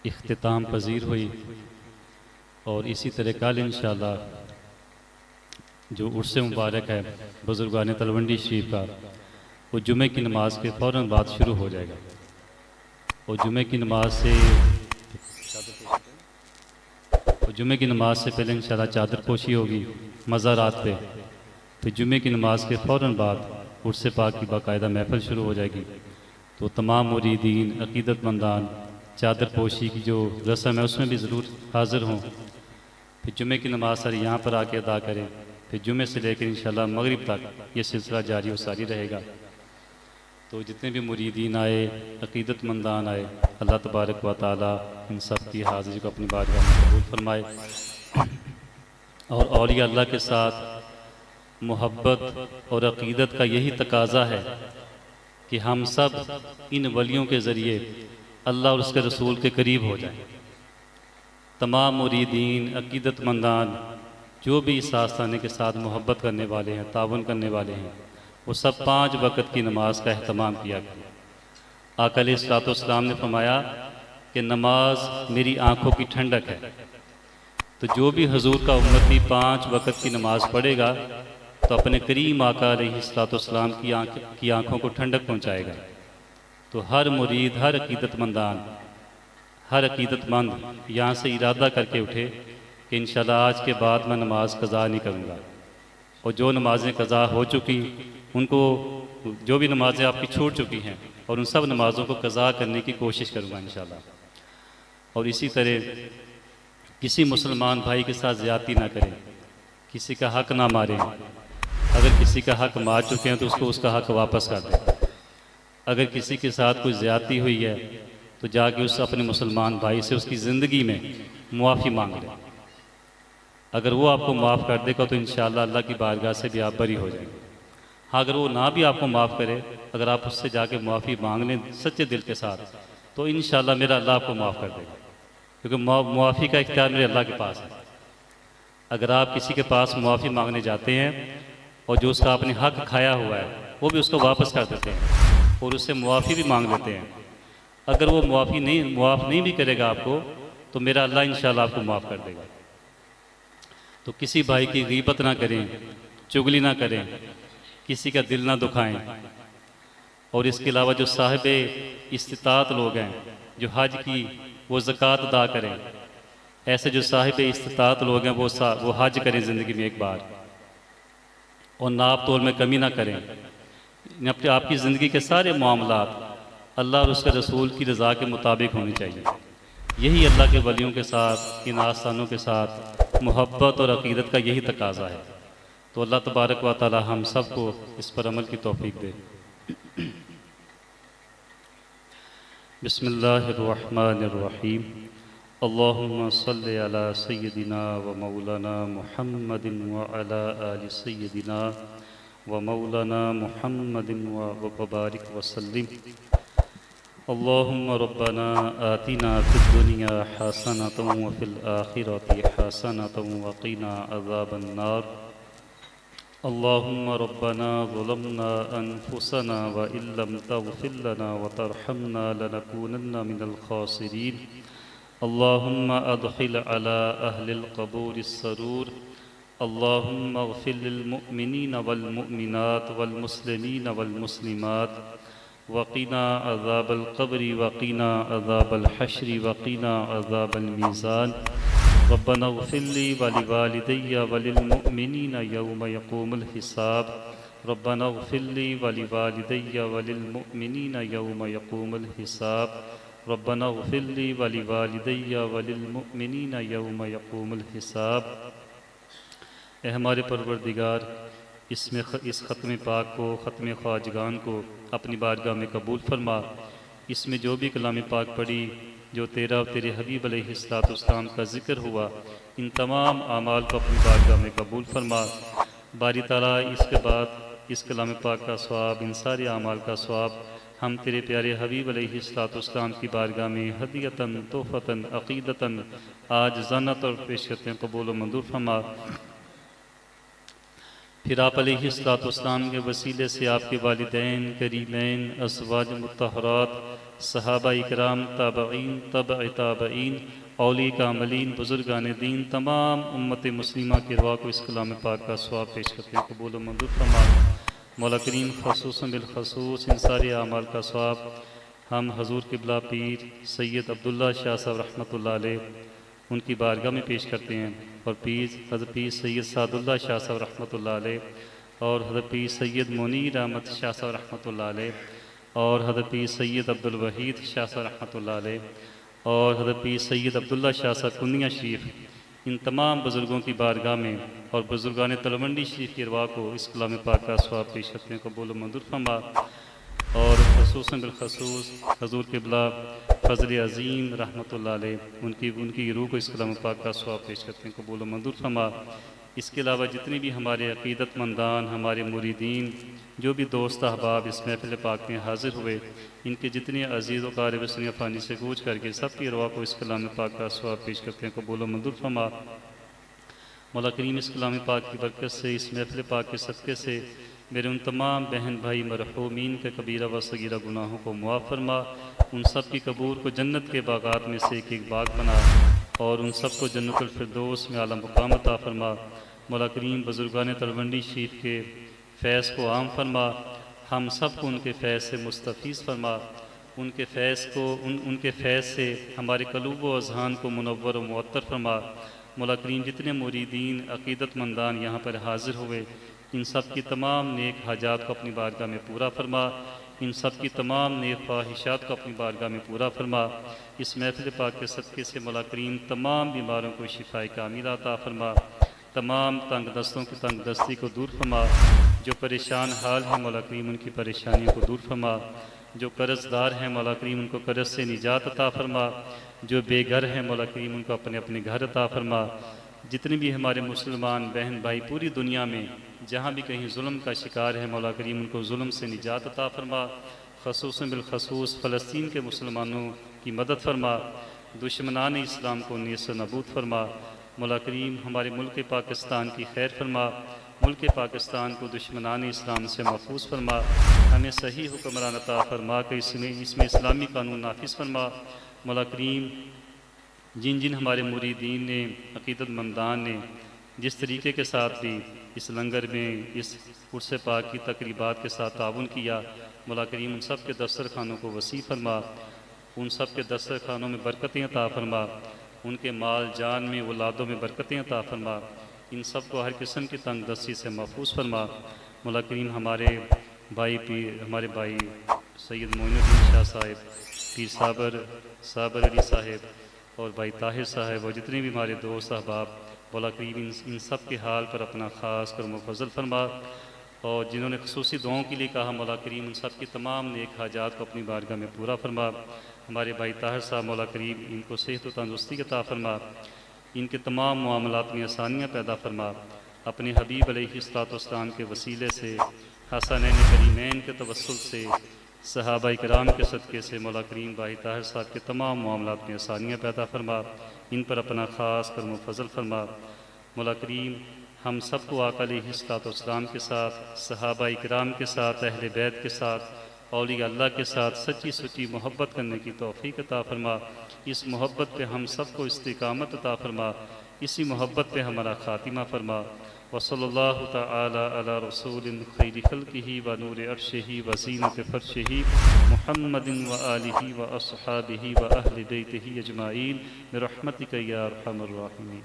اختتام پذیر ہوئی، اور اسی طرح کل انشاءاللہ جو عرس مبارک ہے بزرگان تلونڈی شریف کا، وہ جمعہ کی نماز کے فوراً بعد شروع ہو جائے گا، اور جمعہ کی نماز سے پہلے انشاءاللہ چادر پوشی ہوگی مزارات پہ، پھر جمعہ کی نماز کے فوراً بعد عرس پاک کی باقاعدہ محفل شروع ہو جائے گی۔ تو تمام مریدین عقیدت مندان چادر پوشی کی جو رسم ہے اس میں بھی ضرور حاضر ہوں، پھر جمعہ کی نماز ساری یہاں پر آ کے ادا کریں، پھر جمعہ سے لے کر انشاءاللہ مغرب تک یہ سلسلہ جاری و ساری رہے گا۔ تو جتنے بھی مریدین آئے، عقیدت مندان آئے، اللہ تبارک و تعالی ان سب کی حاضری کو اپنی بارگاہ میں قبول فرمائے، اور اولیاء اللہ کے ساتھ محبت اور عقیدت کا یہی تقاضا ہے کہ ہم سب ان ولیوں کے ذریعے اللہ اور اس کے رسول کے قریب ہو جائیں۔ تمام مریدین عقیدت مندان جو بھی اس آستانے کے ساتھ محبت کرنے والے ہیں، تعاون کرنے والے ہیں، وہ سب 5 وقت کی نماز کا اہتمام کیا کریں۔ آقا علیہ الصلوۃ والسلام نے فرمایا کہ نماز میری آنکھوں کی ٹھنڈک ہے، تو جو بھی حضور کا امتی 5 وقت کی نماز پڑھے گا تو اپنے کریم آقا علیہ الصلوۃ والسلام کی آنکھوں کو ٹھنڈک پہنچائے گا۔ تو ہر مرید، ہر عقیدت مند یہاں سے ارادہ کر کے اٹھے کہ انشاءاللہ آج کے بعد میں نماز قضا نہیں کروں گا، اور جو نمازیں قضا ہو چکی ان کو، جو بھی نمازیں آپ کی چھوٹ چکی ہیں، اور ان سب نمازوں کو قضا کرنے کی کوشش کروں گا انشاءاللہ۔ اور اسی طرح کسی مسلمان بھائی کے ساتھ زیادتی نہ کریں، کسی کا حق نہ ماریں، اگر کسی کا حق مار چکے ہیں تو اس کا حق واپس کر دیں۔ اگر کسی کے ساتھ کوئی زیادتی ہوئی ہے تو جا کے اس اپنے مسلمان بھائی سے اس کی زندگی میں معافی مانگ لیں، اگر وہ آپ کو معاف کر دے گا تو انشاءاللہ اللہ کی بارگاہ سے بھی آپ بری ہو جائیں گے۔ ہاں اگر وہ نہ بھی آپ کو معاف کرے، اگر آپ اس سے جا کے معافی مانگ لیں سچے دل کے ساتھ، تو انشاءاللہ میرا اللہ آپ کو معاف کر دے گا، کیونکہ معافی کا اختیار میرے اللہ کے پاس ہے۔ اگر آپ کسی کے پاس معافی مانگنے جاتے ہیں اور جو اس کا اپنے حق کھایا ہوا ہے وہ بھی اس کو واپس کر دیتے ہیں اور اس سے معافی بھی مانگ لیتے ہیں، اگر وہ معاف نہیں بھی کرے گا آپ کو تو میرا اللہ انشاءاللہ آپ کو معاف کر دے گا۔ تو کسی بھائی کی غیبت نہ کریں، چغلی نہ کریں، کسی کا دل نہ دکھائیں، اور اس کے علاوہ جو صاحب استطاعت لوگ ہیں جو حج کی وہ زکوٰۃ ادا کریں، ایسے جو صاحب استطاعت لوگ ہیں وہ حج کریں زندگی میں ایک بار، اور ناپ تول میں کمی نہ کریں۔ آپ کی زندگی کے سارے معاملات اللہ اور اس کے رسول کی رضا کے مطابق ہونی چاہیے۔ یہی اللہ کے ولیوں کے ساتھ، ان آستانوں کے ساتھ محبت اور عقیدت کا یہی تقاضا ہے۔ تو اللہ تبارک و تعالی ہم سب کو اس پر عمل کی توفیق دے۔ بسم اللہ الرحمن الرحیم۔ اللہم صلی علی سیدنا و مولانا محمد وعلی آل سیدنا و مولانا محمد وبارک وسلم۔ اللہم ربنا آتنا فی الدنیا حسنۃ وفی الآخرۃ حسنۃ وقنا عذاب النار۔ اللہم ربنا ظلمنا انفسنا وإن لم تغفر لنا وترحمنا لنکونن من الخاسرین۔ اللہم ادخل علی اہل القبور السرور۔ اللہم اغفر للمؤمنین والمؤمنات والمسلمین والمسلمات، وقنا عذاب القبر وقنا عذاب الحشر وقنا عذاب المیزان۔ ربنا اغفر لی ولوالدی وللمؤمنین یوم یقوم الحساب۔ ربنا اغفر لی ولوالدی وللمؤمنین یوم یقوم الحساب۔ ربنا اغفر لی ولوالدی وللمؤمنین یوم یقوم الحساب۔ اے ہمارے پروردگار، اس ختم پاک کو، ختم خواجگان کو اپنی بارگاہ میں قبول فرما۔ اس میں جو بھی کلام پاک پڑھی، جو تیرا اور تیرے حبیب علیہ السلام کا ذکر ہوا، ان تمام اعمال کو اپنی بارگاہ میں قبول فرما۔ باری تعالیٰ اس کے بعد اس کلام پاک کا ثواب، ان سارے اعمال کا ثواب ہم تیرے پیارے حبیب علیہ السلام کی بارگاہ میں ہدیۃً، تحفۃً، عقیدتاً آج زنت اور پیش کرتے ہیں، قبول و منظور فرما۔ پھر آپ علیہ السلام کے وسیلے سے آپ کے والدین، قریبین، ازواج مطہرات صحابہ اکرام، تابعین، تبع تابعین، اولیاء کاملین، بزرگان دین، تمام امت مسلمہ کی روا کو اس کلام پاک کا ثواب پیش کرتے ہیں، قبول و منظور فرما۔ مولا کریم خصوصاً بالخصوص ان سارے اعمال کا ثواب ہم حضور قبلہ پیر سید عبداللہ شاہ صاحب رحمۃ اللہ علیہ ان کی بارگاہ میں پیش کرتے ہیں، اور حضرت پیر سید سعد اللہ شاہ صاحب رحمۃ اللہ علیہ، اور حضرت پیر سید منیر احمد شاہ صاحب رحمۃ اللہ علیہ، اور حضرت پیر سید عبدالوحید شاہ صاحب رحمۃ اللہ علیہ، اور حضرت پیر سید عبداللہ شاہ صاحب کنیا شریف، ان تمام بزرگوں کی بارگاہ میں اور بزرگان تلونڈی شریف کی ارواح کو اس کلام پاک کا ثواب پیش کرتے ہیں، قبول و منظور فرما۔ اور خصوصاً بالخصوص حضور قبلہ فضل عظیم رحمۃ اللہ علیہ ان کی روح کو اس کلام پاک کا ثواب پیش کرتے ہیں، قبول و منظور فرما۔ اس کے علاوہ جتنے بھی ہمارے عقیدت مندان، ہمارے مریدین، جو بھی دوست احباب اس محفل پاک میں حاضر ہوئے، ان کے جتنے عزیز و قارب سنیہ فانی سے کوچ کر کے سب کی ارواح کو اس کلام پاک کا ثواب پیش کرتے ہیں، قبول و منظور فرما۔ مولا کریم اس کلام پاک کی برکت سے، اس محفل پاک کے صدقے سے میرے ان تمام بہن بھائی مرحومین کے کبیرہ و صغیرہ گناہوں کو معاف فرما، ان سب کی قبور کو جنت کے باغات میں سے ایک ایک باغ بنا، اور ان سب کو جنت الفردوس میں اعلیٰ مقام عطا فرما۔ مولا کریم بزرگان تلونڈی شریف کے فیض کو عام فرما، ہم سب کو ان کے فیض سے مستفیض فرما، ان کے فیض سے ہمارے قلوب و اذہان کو منور و معطر فرما۔ مولا کریم جتنے مریدین عقیدت مندان یہاں پر حاضر ہوئے، ان سب کی تمام نیک حاجات کو اپنی بارگاہ میں پورا فرما، ان سب کی تمام نیک خواہشات کو اپنی بارگاہ میں پورا فرما۔ اس محفل پاک کے صدقے سے مولا کریم تمام بیماروں کو شفاء کاملہ عطا فرما، تمام تنگ دستوں کی تنگ دستی کو دور فرما، جو پریشان حال ہیں مولا کریم ان کی پریشانیوں کو دور فرما، جو قرض دار ہیں مولا کریم ان کو قرض سے نجات عطا فرما، جو بے گھر ہیں مولا کریم ان کو اپنے اپنے گھر عطا فرما۔ جتنے بھی ہمارے مسلمان بہن بھائی پوری دنیا میں جہاں بھی کہیں ظلم کا شکار ہے مولا کریم ان کو ظلم سے نجات عطا فرما، خصوصاً بالخصوص فلسطین کے مسلمانوں کی مدد فرما، دشمنان اسلام کو نیست و نابود فرما۔ مولا کریم ہمارے ملک پاکستان کی خیر فرما، ملک پاکستان کو دشمنان اسلام سے محفوظ فرما، ہمیں صحیح حکمران عطا فرما کہ اس میں اسلامی قانون نافذ فرما۔ مولا کریم جن جن ہمارے مریدین نے، عقیدت مندان نے جس طریقے کے ساتھ بھی اس لنگر میں اس عرس پاک کی تقریبات کے ساتھ تعاون کیا، مولا کریم ان سب کے دسترخوانوں کو وسیع فرما، ان سب کے دسترخوانوں میں برکتیں عطا فرما، ان کے مال جان میں اولادوں میں برکتیں عطا فرما، ان سب کو ہر قسم کی تنگ دستی سے محفوظ فرما۔ مولا کریم ہمارے بھائی سید معین الدین شاہ صاحب، پیر صابر علی صاحب اور بھائی طاہر صاحب اور جتنے بھی ہمارے دوست احباب، مولا کریم ان سب کے حال پر اپنا خاص کرم و فضل فرما، اور جنہوں نے خصوصی دعاؤں کے لیے کہا مولا کریم ان سب کی تمام نیک حاجات کو اپنی بارگاہ میں پورا فرما۔ ہمارے بھائی طاہر صاحب مولا کریم ان کو صحت و تندرستی عطا فرما، ان کے تمام معاملات میں آسانیاں پیدا فرما، اپنے حبیب علیہ الصلوۃ والسلام کے وسیلے سے، حسنین کریمین کے توسل سے، صحابہ کرام کے صدقے سے مولا کریم بھائی طاہر صاحب کے تمام معاملات میں آسانیاں پیدا فرما، ان پر اپنا خاص کرم و فضل فرما۔ مولا کریم ہم سب کو آقا علیہ الصلوۃ والسلام کے ساتھ، صحابہ کرام کے ساتھ، اہل بیت کے ساتھ، اولیاء اللہ کے ساتھ سچی سچی محبت کرنے کی توفیق عطا فرما، اس محبت پہ ہم سب کو استقامت عطا فرما، اسی محبت پہ ہمارا خاتمہ فرما۔ وصلی اللہ تعالی علی رسول خیر خلقہ و نور عرشہ و زینت فرشہ محمد و آلہ و اصحابہ و اہل بیتہ اجمعین برحمتک یا ارحم الراحمین۔